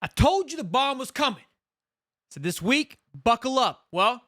I told you the bomb was coming. So this week, buckle up. Well,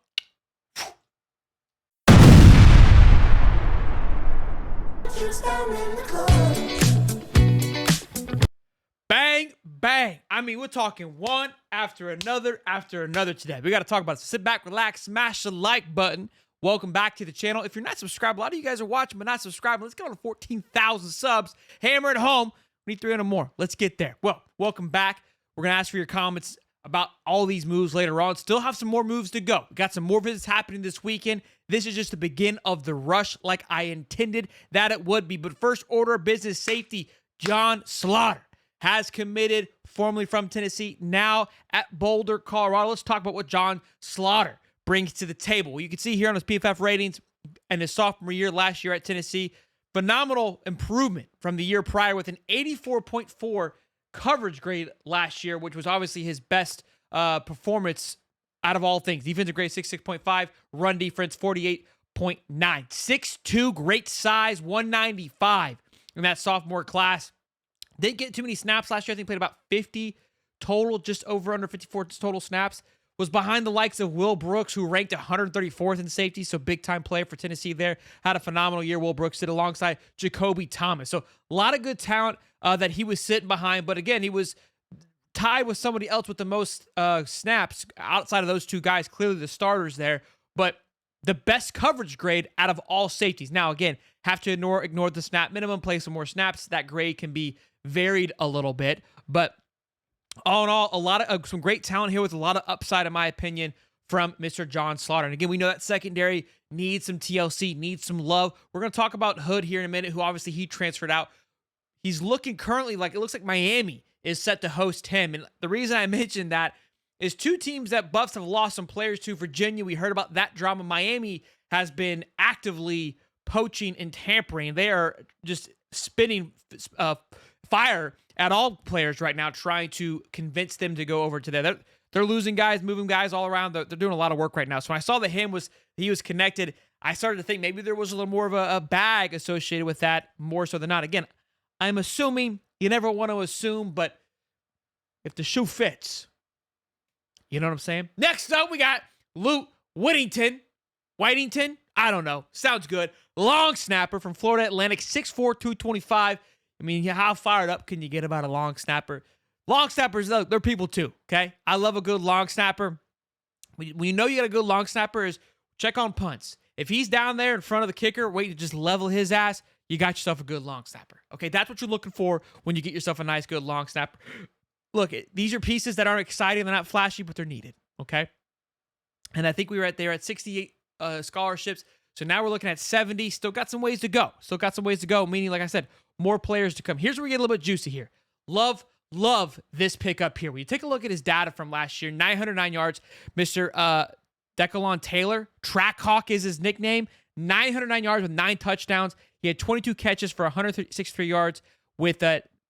bang, bang. I mean, we're talking one after another today. We got to talk about it. So sit back, relax, smash the like button. Welcome back to the channel. If you're not subscribed, a lot of you guys are watching but not subscribing. Let's get on to 14,000 subs. Hammer it home. We need 300 more. Let's get there. Well, welcome back. We're going to ask for your comments about all these moves later on. Still have some more moves to go. We got some more visits happening this weekend. This is just the begin of the rush like I intended that it would be. But first order of business, safety John Slaughter has committed, formerly from Tennessee, now at Boulder, Colorado. Let's talk about what John Slaughter brings to the table. Well, you can see here on his PFF ratings and his sophomore year last year at Tennessee, phenomenal improvement from the year prior with an 84.4 coverage grade last year, which was obviously his best performance out of all things. Defensive grade 6.5, run defense 48.9. 6'2", great size, 195 in that sophomore class. Didn't get too many snaps last year. I think played about 50 total, just over under 54 total snaps. Was behind the likes of Will Brooks, who ranked 134th in safety, so big-time player for Tennessee there. Had a phenomenal year. Will Brooks did alongside Jacoby Thomas. So a lot of good talent that he was sitting behind. But again, he was tied with somebody else with the most snaps outside of those two guys, clearly the starters there. But the best coverage grade out of all safeties. Now, again, have to ignore the snap minimum, play some more snaps. That grade can be varied a little bit. But all in all, a lot of some great talent here with a lot of upside, in my opinion, from Mr. John Slaughter. And again, we know that secondary needs some TLC, needs some love. We're going to talk about Hood here in a minute, who obviously he transferred out. He's looking currently like it looks like Miami is set to host him. And the reason I mentioned that is two teams that Buffs have lost some players to. Virginia, we heard about that drama. Miami has been actively poaching and tampering. They are just spinning fire at all players right now, trying to convince them to go over to there. They're losing guys, moving guys all around. They're doing a lot of work right now. So when I saw that he was connected, I started to think maybe there was a little more of a bag associated with that, more so than not. Again, I'm assuming. You never want to assume, but if the shoe fits, you know what I'm saying? Next up, we got Luke Whittington. I don't know. Sounds good. Long snapper from Florida Atlantic, 6'4", 225. I mean, how fired up can you get about a long snapper? Long snappers, they're people too, okay? I love a good long snapper. When you know you got a good long snapper is check on punts. If he's down there in front of the kicker waiting to just level his ass, you got yourself a good long snapper, okay? That's what you're looking for when you get yourself a nice, good long snapper. Look, these are pieces that aren't exciting. They're not flashy, but they're needed, okay? And I think we were at 68 scholarships. So now we're looking at 70. Still got some ways to go. Meaning, like I said, more players to come. Here's where we get a little bit juicy here. Love this pickup here. When you take a look at his data from last year, 909 yards. Mr. Decolon Taylor, Track Hawk is his nickname. 909 yards with 9 touchdowns. He had 22 catches for 163 yards with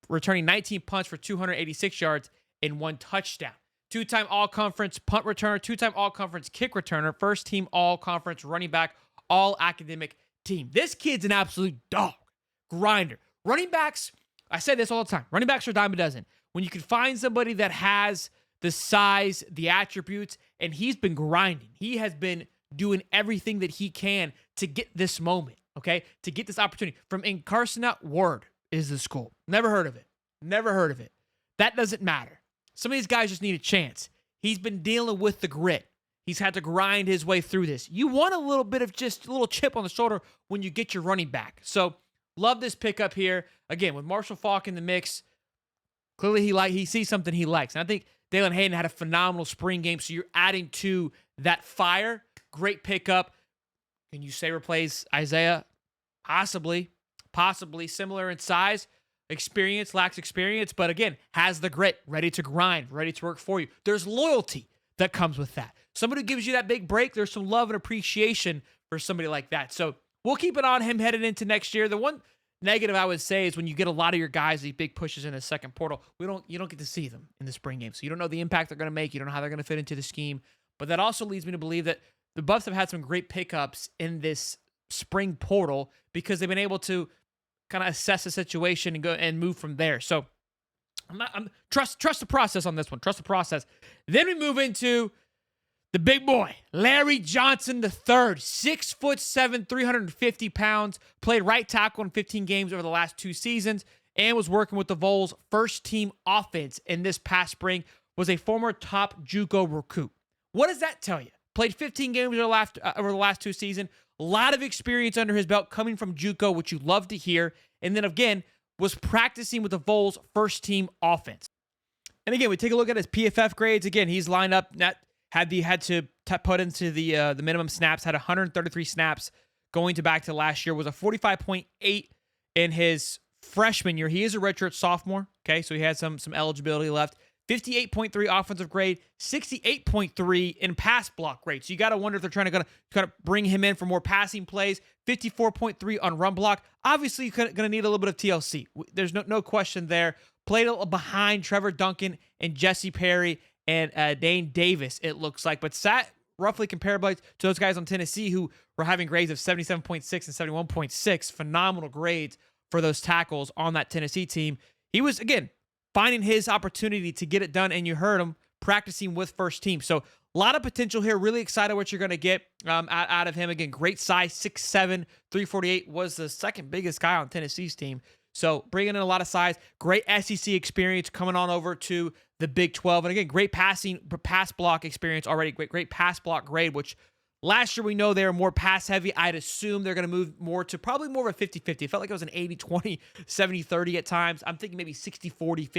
returning 19 punts for 286 yards and 1 touchdown. 2-time all-conference punt returner, 2-time all-conference kick returner, first-team all-conference running back, all-academic team. This kid's an absolute dog. Grinder. Running backs, I say this all the time, running backs are a dime a dozen. When you can find somebody that has the size, the attributes, and he's been grinding. He has been doing everything that he can to get this moment, okay? To get this opportunity. From Incarcinate Word is the school. Never heard of it. That doesn't matter. Some of these guys just need a chance. He's been dealing with the grit. He's had to grind his way through this. You want a little bit of just a little chip on the shoulder when you get your running back. So, love this pickup here. Again, with Marshall Faulk in the mix, clearly he sees something he likes. And I think Dalen Hayden had a phenomenal spring game, so you're adding to that fire. Great pickup. Can you say replace Isaiah? Possibly. Similar in size. Lacks experience, but again, has the grit, ready to grind, ready to work for you. There's loyalty that comes with that. Somebody who gives you that big break, there's some love and appreciation for somebody like that. So we'll keep it on him headed into next year. The one negative I would say is when you get a lot of your guys, these big pushes in the second portal, you don't get to see them in the spring game. So you don't know the impact they're going to make. You don't know how they're going to fit into the scheme. But that also leads me to believe that the Buffs have had some great pickups in this spring portal because they've been able to kind of assess the situation and go and move from there. So Trust the process on this one. Trust the process. Then we move into the big boy, Larry Johnson III, 6'7", 350 pounds, played right tackle in 15 games over the last 2 seasons, and was working with the Vols' first-team offense in this past spring, was a former top JUCO recruit. What does that tell you? Played 15 games over the last 2 seasons, a lot of experience under his belt coming from JUCO, which you love to hear, and then again, was practicing with the Vols' first-team offense. And again, we take a look at his PFF grades. Again, he's lined up, had to put into the minimum snaps, had 133 snaps going back to last year, was a 45.8 in his freshman year. He is a redshirt sophomore, okay, so he had some eligibility left. 58.3 offensive grade, 68.3 in pass block grade. So you got to wonder if they're trying to bring him in for more passing plays. 54.3 on run block. Obviously, you're going to need a little bit of TLC. There's no question there. Played behind Trevor Duncan and Jesse Perry and Dane Davis, it looks like, but sat roughly comparable to those guys on Tennessee who were having grades of 77.6 and 71.6. Phenomenal grades for those tackles on that Tennessee team. He was, again, finding his opportunity to get it done, and you heard him practicing with first team. So a lot of potential here. Really excited what you're going to get out of him. Again, great size, 6'7", 348, was the second biggest guy on Tennessee's team. So bringing in a lot of size, great SEC experience coming on over to the Big 12. And again, great pass block experience already. Great pass block grade, which last year we know they were more pass heavy. I'd assume they're going to move more to probably more of a 50-50. It felt like it was an 80-20, 70-30 at times. I'm thinking maybe 60-40,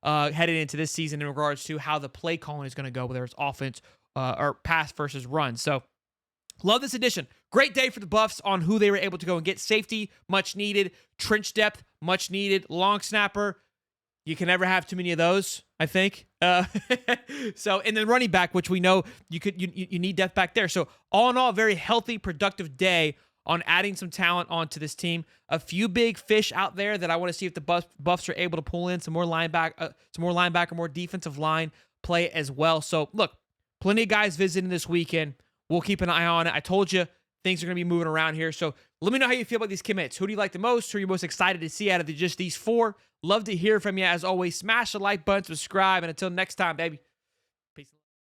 50-50 headed into this season in regards to how the play calling is going to go, whether it's offense or pass versus run. So love this addition. Great day for the Buffs on who they were able to go and get. Safety, much needed. Trench depth, much needed. Long snapper, you can never have too many of those, I think. So, and then running back, which we know you need depth back there. So all in all, a very healthy, productive day on adding some talent onto this team. A few big fish out there that I want to see if the Buffs are able to pull in some more linebacker, more defensive line play as well. So look, plenty of guys visiting this weekend. We'll keep an eye on it. I told you things are going to be moving around here. So let me know how you feel about these commits. Who do you like the most? Who are you most excited to see out of just these 4? Love to hear from you. As always, smash the like button, subscribe, and until next time, baby.